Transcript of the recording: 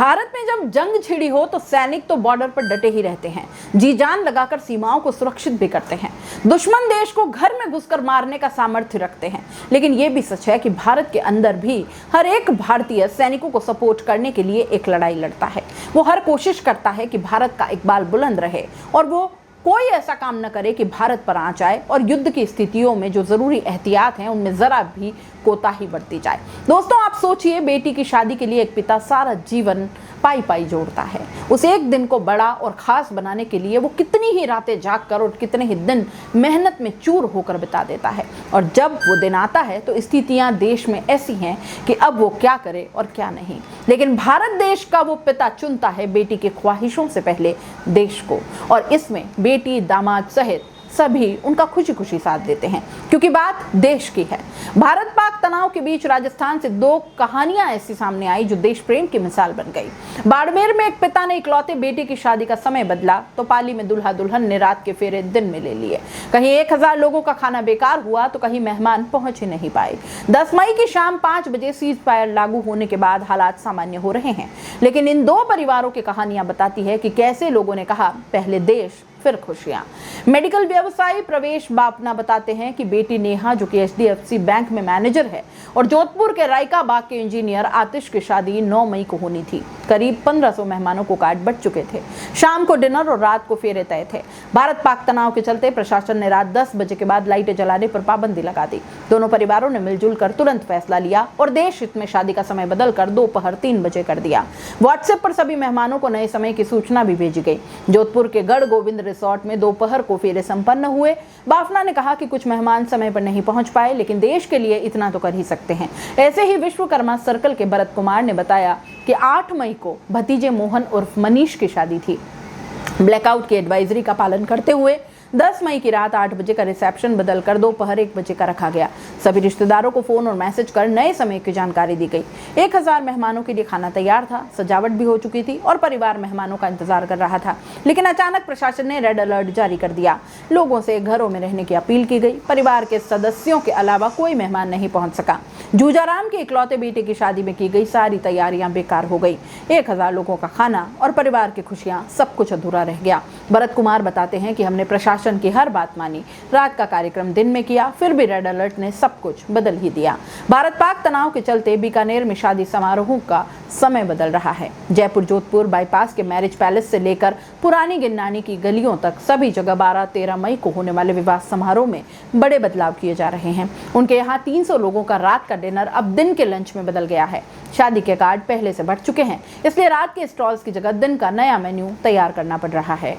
भारत में जब जंग छिड़ी हो तो सैनिक तो बॉर्डर पर डटे ही रहते हैं, जी जान लगाकर सीमाओं को सुरक्षित भी करते हैं। दुश्मन देश को घर में घुसकर मारने का सामर्थ्य रखते हैं। लेकिन यह भी सच है कि भारत के अंदर भी हर एक भारतीय सैनिकों को सपोर्ट करने के लिए एक लड़ाई लड़ता है। वो हर कोशिश करता है कि भारत का इकबाल बुलंद रहे और वो कोई ऐसा काम न करे कि भारत पर आंच आए और युद्ध की स्थितियों में जो जरूरी एहतियात हैं उनमें जरा भी कोताही बरती जाए। दोस्तों, आप सोचिए, बेटी की शादी के लिए एक पिता सारा जीवन पाई पाई जोड़ता है। उस एक दिन को बड़ा और खास बनाने के लिए वो कितनी ही रातें जागकर और कितने ही दिन मेहनत में चूर होकर बिता देता है। और जब वो दिन आता है तो स्थितियां देश में ऐसी हैं कि अब वो क्या करे और क्या नहीं। लेकिन भारत देश का वो पिता चुनता है बेटी की ख्वाहिशों से पहले देश को, और इसमें बेटी, दामाद सहित सभी उनका खुशी खुशी साथ देते हैं, क्योंकि बात देश की है। भारत पाक तनाव के बीच राजस्थान से दो कहानियां ऐसी सामने आई जो देश प्रेम की मिसाल बन गई। बाड़मेर में एक पिता ने इकलौते बेटे की शादी का समय बदला तो पाली में दुल्हा दुल्हन ने रात के फेरे दिन में ले लिए। कहीं 1000 लोगों का खाना बेकार हुआ तो कहीं मेहमान पहुंच ही नहीं पाए। 10 मई की शाम 5 बजे सीज फायर लागू होने के बाद हालात सामान्य हो रहे हैं। लेकिन इन दो परिवारों की कहानियां बताती है कि कैसे लोगों ने कहा, पहले देश फिर खुशियां। मेडिकल व्यवसायी प्रवेश बापना बताते हैं कि बेटी नेहा, जो कि HDFC बैंक में मैनेजर है, और जोधपुर के रायका बाग के इंजीनियर आतिश की शादी 9 मई को होनी थी। करीब 1500 मेहमानों को कार्ड बट चुके थे। शाम को डिनर और रात को फेरे तय थे। भारत पाक तनाव के चलते प्रशासन ने रात 10 बजे के बाद लाइटें जलाने पर पाबंदी लगा दी। दोनों परिवारों ने मिलजुल कर तुरंत फैसला लिया और देश हित में शादी का समय बदलकर दोपहर 3 बजे कर दिया। व्हाट्सएप पर सभी मेहमानों को नए समय की सूचना भी भेजी गई। जोधपुर के गढ़ गोविंद रिसोर्ट में दोपहर को फेरे संपन्न हुए। बाफना ने कहा कि कुछ मेहमान समय पर नहीं पहुंच पाए, लेकिन देश के लिए इतना तो कर ही सकते हैं। ऐसे ही विश्वकर्मा सर्कल के भरत कुमार ने बताया कि 8 मई को भतीजे मोहन उर्फ मनीष की शादी थी। ब्लैकआउट की एडवाइजरी का पालन करते हुए 10 मई की रात 8 बजे का रिसेप्शन बदलकर दोपहर 1 बजे का रखा गया। सभी रिश्तेदारों को फोन और मैसेज कर नए समय की जानकारी दी गई। 1000 मेहमानों के लिए खाना तैयार था, सजावट भी हो चुकी थी और परिवार मेहमानों का इंतजार कर रहा था। लेकिन अचानक प्रशासन ने रेड अलर्ट जारी कर दिया। लोगों से घरों में रहने की अपील की गई। परिवार के सदस्यों के अलावा कोई मेहमान नहीं पहुंच सका। जूजाराम के इकलौते बेटे की शादी में की गई सारी तैयारियां बेकार हो गई। 1000 लोगों का खाना और परिवार की खुशियां, सब कुछ अधूरा रह गया। भरत कुमार बताते हैं कि हमने प्रशासन की हर बात मानी, रात का कार्यक्रम दिन में किया, फिर भी रेड अलर्ट ने सब कुछ बदल ही दिया। भारत पाक तनाव के चलते बीकानेर में शादी समारोह का समय बदल रहा है। जयपुर जोधपुर बाईपास के मैरिज पैलेस से लेकर पुरानी गिन्नानी की गलियों तक सभी जगह 12-13 मई को होने वाले विवाह समारोह में बड़े बदलाव किए जा रहे हैं। उनके यहाँ 300 लोगों का रात का डिनर अब दिन के लंच में बदल गया है। शादी के कार्ड पहले से बढ़ चुके हैं, इसलिए रात के स्टॉल्स की जगह दिन का नया मेन्यू तैयार करना पड़ रहा है।